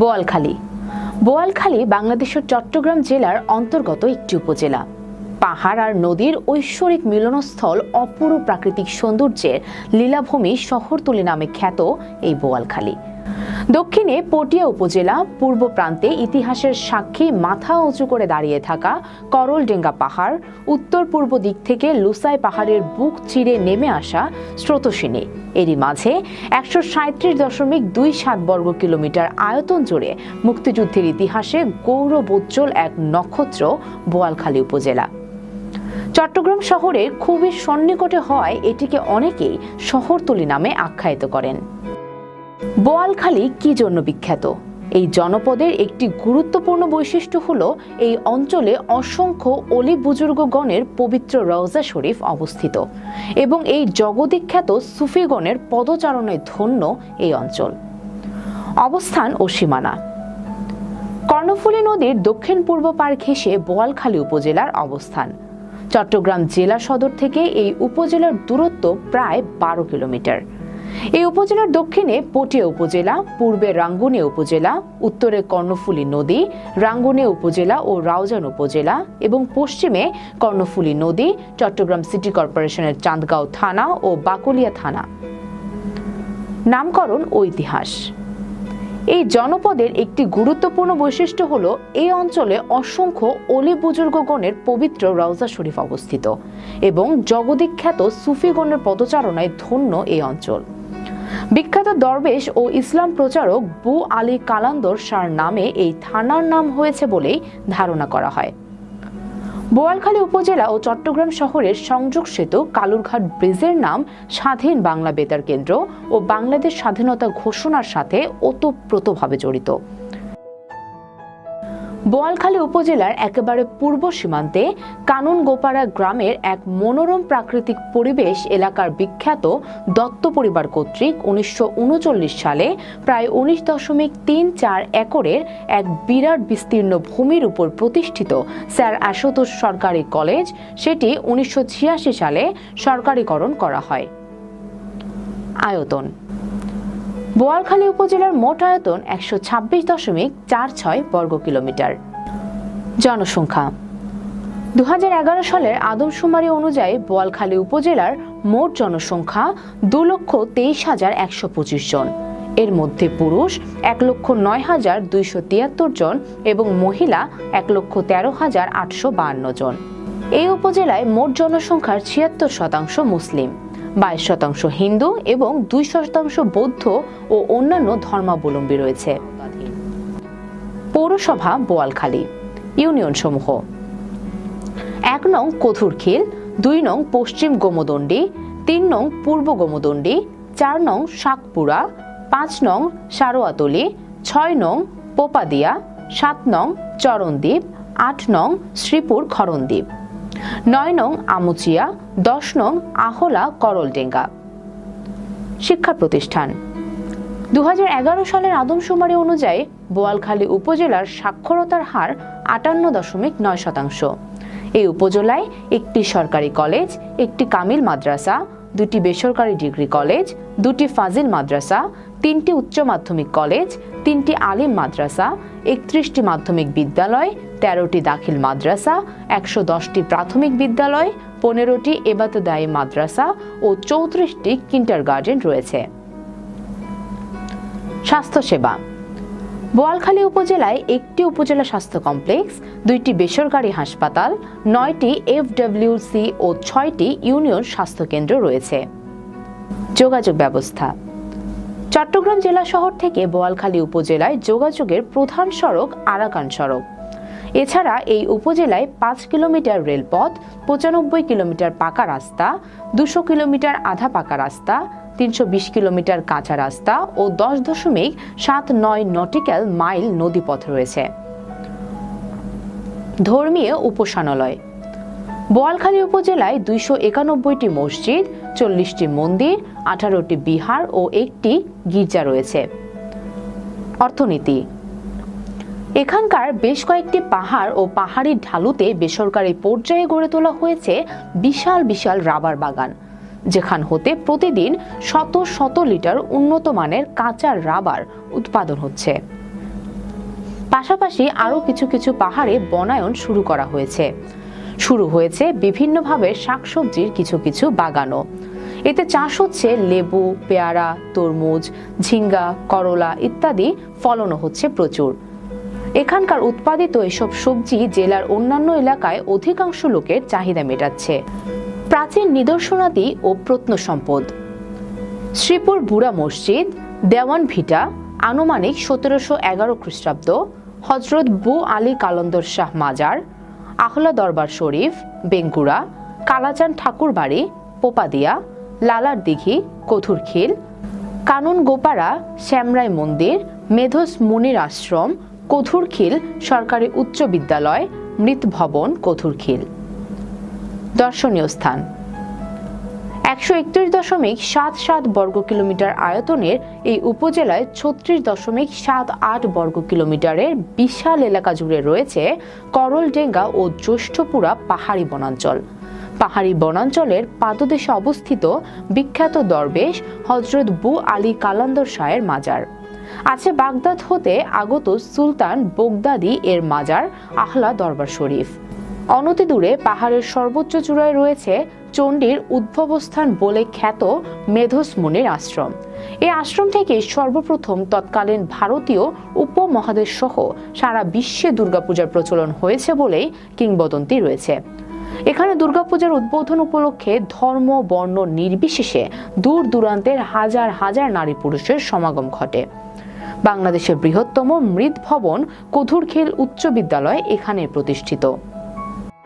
বোয়ালখালী বোয়ালখালী বাংলাদেশের চট্টগ্রাম জেলার অন্তর্গত একটি উপজেলা। পাহাড় আর নদীর ঐশ্বরিক মিলনস্থল, অপূর্ব প্রাকৃতিক সৌন্দর্যের লীলাভূমি শহরতলী নামে খ্যাত এই বোয়ালখালী। দক্ষিণে পটিয়া উপজেলা, পূর্ব প্রান্তে ইতিহাসের সাক্ষী মাথা উঁচু করে দাঁড়িয়ে থাকা করলডেঙ্গা পাহাড়, উত্তর পূর্ব দিক থেকে লুসাই পাহাড়ের বুক চিরে নেমে আসা স্রোতস্বিনী। এরই মাঝে ১৩৭.27 বর্গ কিলোমিটার আয়তন জুড়ে মুক্তিযুদ্ধের ইতিহাসে গৌরবোজ্জ্বল এক নক্ষত্র বোয়ালখালী উপজেলা। চট্টগ্রাম শহরের খুবই সন্নিকটে হওয়ায় এটিকে অনেকেই শহরতলী নামে আখ্যায়িত করেন। বোয়ালখালী কি জন্য বিখ্যাত? এই জনপদের একটি গুরুত্বপূর্ণ বৈশিষ্ট্য হলো এই অঞ্চলে অসংখ্য অলি বুজুর্গগণের পবিত্র রওজা শরীফ অবস্থিত এবং এই জগদ্বিখ্যাত সুফিগণের পদচারণায় ধন্য এই অঞ্চল। অবস্থান ও সীমানা: কর্ণফুলী নদীর দক্ষিণ পূর্ব পাড় ঘেঁষে বোয়ালখালী উপজেলার অবস্থান। চট্টগ্রাম জেলা সদর থেকে এই উপজেলার দূরত্ব প্রায় ১২ কিলোমিটার। এই উপজেলার দক্ষিণে পটিয়া উপজেলা, পূর্বে রাঙ্গুনিয়া উপজেলা, উত্তরে কর্ণফুলী নদী, রাঙ্গুনিয়া উপজেলা ও রাউজান উপজেলা এবং পশ্চিমে কর্ণফুলী নদী, চট্টগ্রাম সিটি কর্পোরেশনের চান্দগাঁও থানা ও বাকলিয়া থানা। নামকরণ ও ইতিহাস: এই জনপদের একটি গুরুত্বপূর্ণ বৈশিষ্ট্য হলো এই অঞ্চলে অসংখ্য অলি বুজুর্গগণের পবিত্র রওজা শরীফ অবস্থিত এবং জগদ্বিখ্যাত সুফিগণের পদচারণায় ধন্য এই অঞ্চল। বিখ্যাত দরবেশ ও ইসলাম প্রচারক বু আলী কালান্দর শাহর নামে এই থানার নাম হয়েছে বলেই ধারণা করা হয়। বোয়ালখালী উপজেলা ও চট্টগ্রাম শহরের সংযোগ সেতু কালুরঘাট ব্রিজের নাম স্বাধীন বাংলা বেতার কেন্দ্র ও বাংলাদেশ স্বাধীনতা ঘোষণার সাথে ওতপ্রোতভাবে জড়িত। বোয়ালখালী উপজেলার একেবারে পূর্ব সীমান্তে কানুনগোপাড়া গ্রামের এক মনোরম প্রাকৃতিক পরিবেশ এলাকার বিখ্যাত দত্ত পরিবার কর্তৃক ১৯৩৯ সালে প্রায় ১৯.34 একরের এক বিরাট বিস্তীর্ণ ভূমির উপর প্রতিষ্ঠিত স্যার আশুতোষ সরকারি কলেজ, সেটি ১৯৮৬ সালে সরকারিকরণ করা হয়। আয়তন: বোয়ালখালী উপজেলার মোট আয়তন ১২৬.৪৬ বর্গ কিলোমিটার। জনসংখ্যা: ২০১১ সালের আদমশুমারি অনুযায়ী বোয়ালখালী উপজেলার মোট জনসংখ্যা ২,২৩,১২৫ জন। এর মধ্যে পুরুষ ১,০৯,২৭৩ জন এবং মহিলা ১,১৩,৮৫২ জন। এই উপজেলায় মোট জনসংখ্যার ৭৬% মুসলিম, ২২% হিন্দু এবং ২% বৌদ্ধ ও অন্যান্য ধর্মাবলম্বী রয়েছে। পৌরসভা বোয়ালখালী। ইউনিয়ন সমূহ: ১ নং কথুরখিল, ২ নং পশ্চিম গোমদণ্ডী, ৩ নং পূর্ব গোমদণ্ডী, ৪ নং শাকপুরা, ৫ নং সারোয়াতলী, ৬ নং পোপাদিয়া, ৭ নং চরণদ্বীপ, ৮ নং শ্রীপুর খরণদ্বীপ, ৯ নং আমুচিয়া, ১০ নং আহলা করলডেঙ্গা। শিক্ষা প্রতিষ্ঠান: ২০১১ সালের আদমশুমারি অনুযায়ী বোয়ালখালী উপজেলার সাক্ষরতার হার ৫৮.৯%। এই উপজেলায় একটি সরকারি কলেজ, একটি কামিল মাদ্রাসা, ২টি বেসরকারি ডিগ্রি কলেজ, ২টি ফাজিল মাদ্রাসা, ৩টি উচ্চ মাধ্যমিক কলেজ, ৩টি আলিম মাদ্রাসা, ৩১টি মাধ্যমিক বিদ্যালয়, ১৩টি দাখিল মাদ্রাসা, ১১০টি প্রাথমিক বিদ্যালয়, ১৫টি এবাতদায়ী মাদ্রাসা ও ৩৪টি কিন্ডারগার্টেন রয়েছে। স্বাস্থ্যসেবা: বোয়ালখালী উপজেলায় একটি উপজেলা স্বাস্থ্য কমপ্লেক্স, ২টি বেসরকারি হাসপাতাল, ৯টি FWC ও ৬টি ইউনিয়ন স্বাস্থ্য কেন্দ্র রয়েছে। যোগাযোগ ব্যবস্থা: চট্টগ্রাম জেলা শহর থেকে বোয়ালখালী উপজেলায় যোগাযোগের প্রধান সড়ক আরাকান সড়ক। এছাড়া এই উপজেলায় ৫ কিলোমিটার রেলপথ, ৯৫ কিলোমিটার পাকা রাস্তা, ২০০ কিলোমিটার আধা পাকা রাস্তা, ৩২০ কিলোমিটার কাঁচা রাস্তা ও ১০.৭৯ নটিক্যাল মাইল নদীপথ রয়েছে। ধর্মীয় উপাসনালয়: বোয়ালখালী উপজেলায় ২৯১টি মসজিদ, ৪০টি মন্দির, ১৮টি বিহার ও একটি গির্জা রয়েছে। অর্থনীতি: এখানকার বেশ কয়েকটি পাহাড় ও পাহাড়ি ঢালুতে বেসরকারি পর্যায়ে গড়ে তোলা হয়েছে বিশাল বিশাল রাবার বাগান, যেখান হতে প্রতিদিন শত শত লিটার উন্নত মানের কাঁচা রাবার উৎপাদন হচ্ছে। পাশাপাশি আরও কিছু কিছু পাহাড়ে বনায়ন শুরু করা হয়েছে। শুরু হয়েছে বিভিন্নভাবে শাকসবজির কিছু কিছু বাগানও। এতে চাষ হচ্ছে লেবু, পেয়ারা, তরমুজ, ঝিঙ্গা, করলা ইত্যাদি ফলনও হচ্ছে প্রচুর। এখানকার উৎপাদিত এসব সবজি জেলার অন্যান্য এলাকায় অধিকাংশ লোকের চাহিদা মেটাচ্ছে। প্রাচীন নিদর্শনাদি ও প্রত্নসম্পদ। শ্রীপুর বুড়া মসজিদ, দেওয়ান ভিটা, আনুমানিক 1711 খ্রিস্টাব্দ, হজরত বু আলী কালন্দর শাহ মাজার, আহলা দরবার শরীফ, বেঙ্গুড়া, কালাচান ঠাকুর বাড়ি, পোপাদিয়া, লালার দিঘি, কথুরখিল, কানুন গোপাড়া, শ্যামরাই মন্দির, মেধস মুনির আশ্রম, কথুরখিল সরকারি উচ্চ বিদ্যালয়, মৃত ভবন, কথুরখিল। দর্শনীয় স্থান। 131.77 বর্গ কিলোমিটার আয়তনের এই উপজেলায় 36.78 বর্গ কিলোমিটারের বিশাল এলাকা জুড়ে রয়েছে করলডেঙ্গা ও জ্যৈষ্ঠপুরা পাহাড়ি বনাঞ্চল। পাহাড়ি বনাঞ্চলের পাদদেশে অবস্থিত বিখ্যাত দরবেশ হজরত বু আলী কালান্দর শাহের মাজার। আছে বাগদাদ হতে আগত সুলতান বগদাদি এর মাজার আহলা দরবার শরীফ। অনতি দূরে পাহাড়ের সর্বোচ্চ চূড়ায় রয়েছে চণ্ডীর উদ্ভবস্থান বলে খ্যাত মেধস মুনির আশ্রম। এই আশ্রম থেকে সর্বপ্রথম তৎকালীন ভারতীয় উপমহাদেশ সহ সারা বিশ্বে দুর্গাপূজার প্রচলন হয়েছে বলেই কিংবদন্তি রয়েছে। এখানে দুর্গাপূজার উদ্বোধন উপলক্ষে ধর্ম বর্ণ নির্বিশেষে দূর দূরান্তের হাজার হাজার নারী পুরুষের সমাগম ঘটে। বাংলাদেশের বৃহত্তম মৃৎ ভবন কথুরখিল উচ্চ বিদ্যালয় এখানে প্রতিষ্ঠিত।